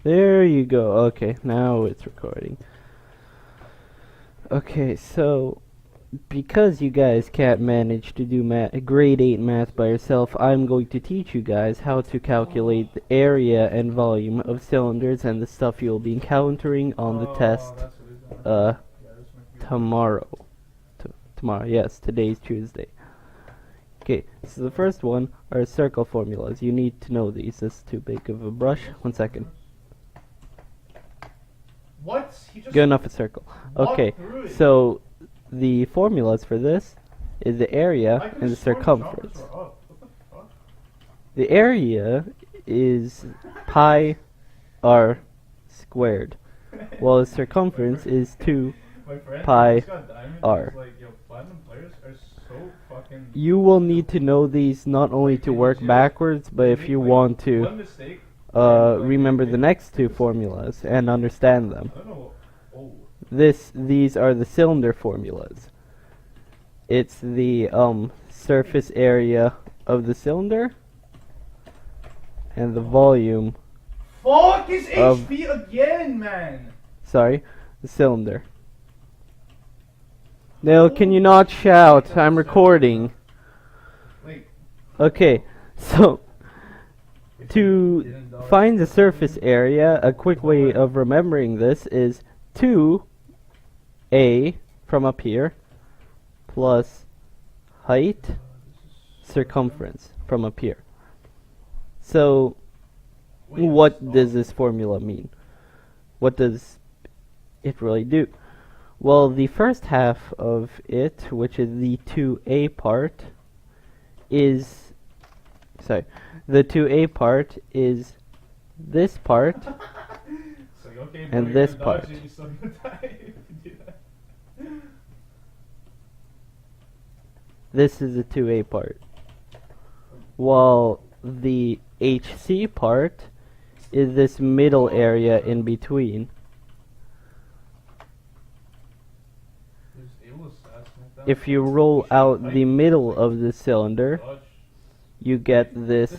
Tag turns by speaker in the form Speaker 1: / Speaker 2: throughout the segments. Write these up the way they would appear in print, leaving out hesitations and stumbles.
Speaker 1: There you go. Okay, now it's recording. Okay, so because you guys can't manage to do grade 8 math by yourself, I'm going to teach you guys how to calculate the area and volume of cylinders and the stuff you'll be encountering on the test tomorrow. Tomorrow, yes, today's Tuesday. Okay, so the first one are circle formulas. You need to know these. This is too big of a brush. 1 second.
Speaker 2: What? He just
Speaker 1: Good enough a circle. Okay, so the formulas for this is the area and the circumference. The area is pi r squared, while the circumference is 2 pi r. You will need to know these not only to work backwards, but if you want to remember the next two formulas and understand them. These are the cylinder formulas. It's the surface area of the cylinder and the volume.
Speaker 2: Fuck his HP again, man.
Speaker 1: Sorry, the cylinder. Now, can you not shout? I'm recording. Okay, so to find the surface area, a quick way of remembering this is 2a from up here plus height circumference from up here. So what does this formula mean? What does it really do? Well, the first half of it, which is the 2a part, is the 2a part is this part and this part. This is the 2a part, while the HC part is this middle area in between. If you roll out the middle of the cylinder, you get this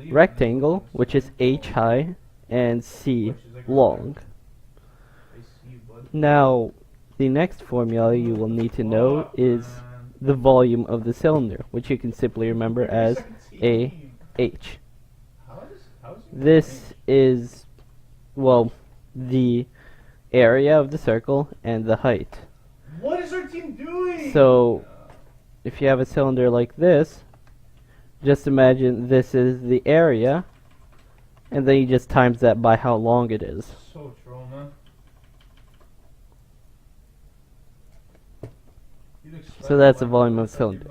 Speaker 1: rectangle, which is h high and c long. Now, the next formula you will need to know is the volume of the cylinder, which you can simply remember as AH. This is, well, the area of the circle and the height.
Speaker 2: What is our team doing?
Speaker 1: So, if you have a cylinder like this, just imagine this is the area, and then you just times that by how long it is.
Speaker 2: So true, man.
Speaker 1: So that's the volume of the cylinder.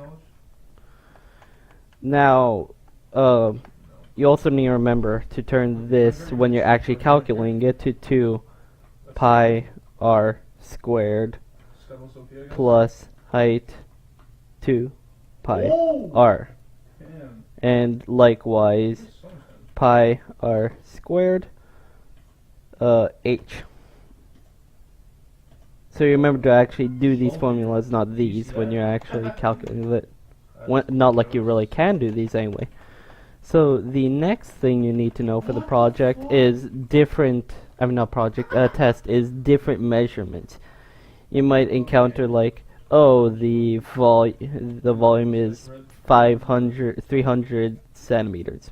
Speaker 1: Now, you also need to remember to turn this, when you're actually calculating it, to 2 pi r squared plus height 2 pi r. And likewise, pi r squared h. So you remember to actually do these formulas, not these, when you're actually calculating it. Not like you really can do these anyway. So the next thing you need to know for the project is test is different measurements. You might encounter like, oh, the volume is 300 centimeters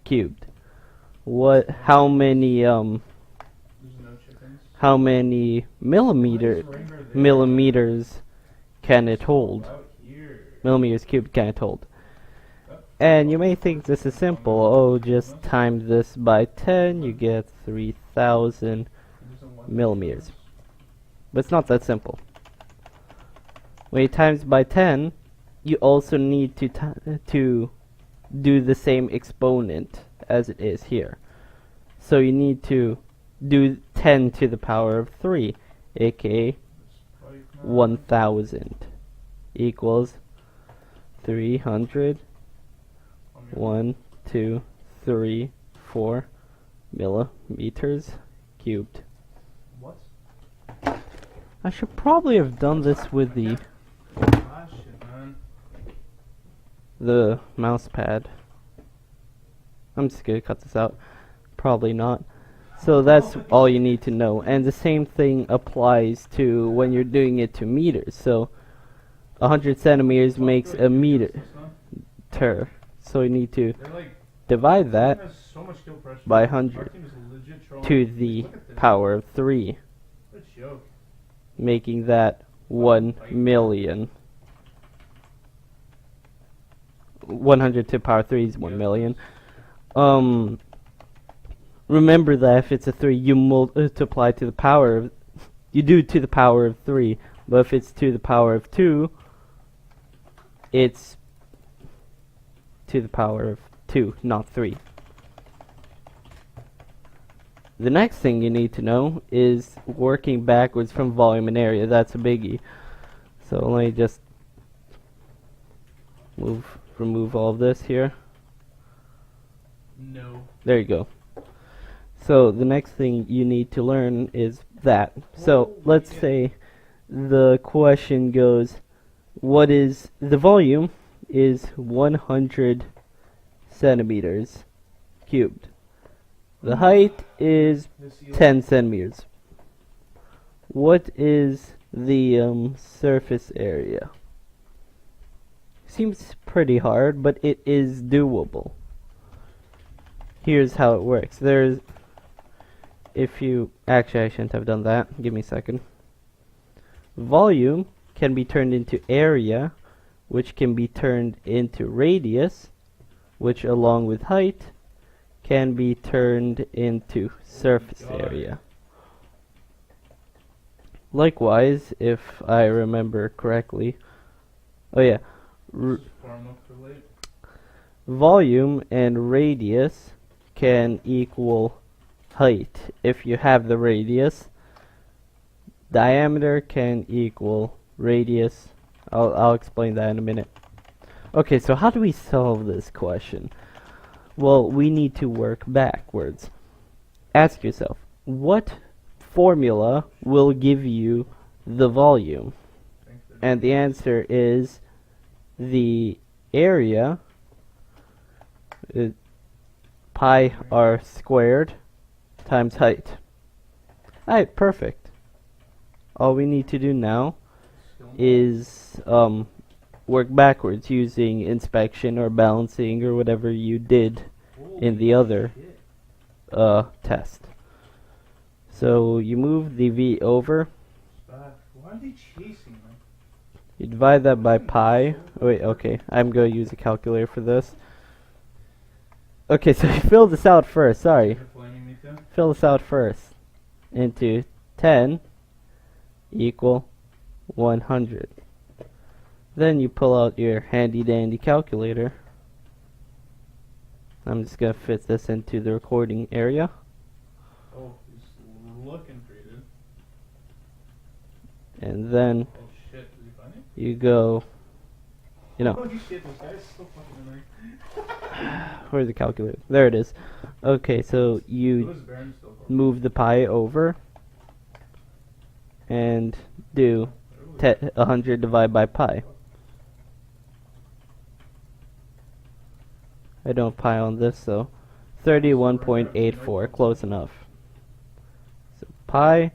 Speaker 1: cubed. How many millimeters can it hold? Millimeters cubed can it hold? And you may think this is simple. Oh, just times this by 10, you get 3,000 millimeters. But it's not that simple. When you times by 10, you also need to do the same exponent as it is here. So you need to do 10 to the power of 3, aka 1,000 equals 300, 1, 2, 3, 4 millimeters cubed.
Speaker 2: What?
Speaker 1: I should probably have done this with the mouse pad. I'm just gonna cut this out. Probably not. So that's all you need to know. And the same thing applies to when you're doing it to meters. So 100 centimeters makes a meter. So you need to divide that by 100 to the power of 3, making that 1 million. 100 to the power 3 is 1 million. Remember that if it's a 3, you multiply to the power of, you do to the power of 3, but if it's to the power of 2, it's to the power of 2, not 3. The next thing you need to know is working backwards from volume and area. That's a biggie. So let me just remove all of this here.
Speaker 2: No.
Speaker 1: There you go. So the next thing you need to learn is that. So let's say the question goes, what is the volume is 100 centimeters cubed. The height is 10 centimeters. What is the surface area? Seems pretty hard, but it is doable. Here's how it works. Actually, I shouldn't have done that. Give me a second. Volume can be turned into area, which can be turned into radius, which along with height can be turned into surface area. Likewise, if I remember correctly, volume and radius can equal height. If you have the radius, diameter can equal radius. I'll explain that in a minute. Okay, so how do we solve this question? Well, we need to work backwards. Ask yourself, what formula will give you the volume? And the answer is the area, pi r squared times height. Alright, perfect. All we need to do now is work backwards using inspection or balancing or whatever you did in the other test. So you move the v over.
Speaker 2: Why are they chasing me?
Speaker 1: You divide that by pi. Oh, wait, okay. I'm going to use a calculator for this. Okay, so fill this out first. Sorry. Fill this out first. Into 10 equal 100. Then you pull out your handy dandy calculator. I'm just going to fit this into the recording area.
Speaker 2: Oh, he's looking for you, dude.
Speaker 1: And then
Speaker 2: Oh shit, did he find it?
Speaker 1: you go,
Speaker 2: Holy shit, this guy's so fucking annoying.
Speaker 1: where's the calculator? There it is. Okay, so you move the pi over and do 100 divided by pi. I don't pi on this, so 31.84, close enough. So pi,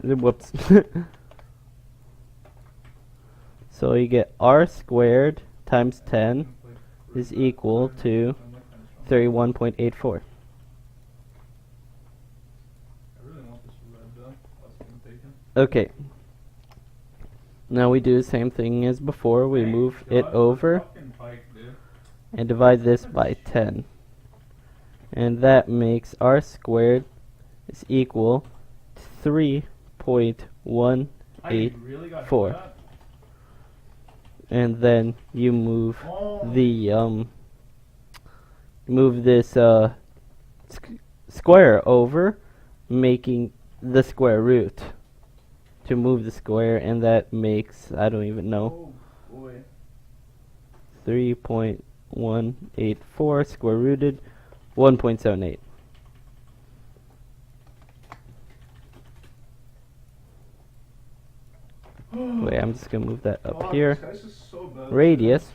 Speaker 1: whoops. So you get r squared times 10 is equal to 31.84. Okay. Now we do the same thing as before. We move it over and divide this by 10. And that makes r squared is equal to 3.184. And then you move move this square over, making the square root to move the square, and that makes, I don't even know, 3.184 square rooted 1.78. Wait, I'm just gonna move that up here. Radius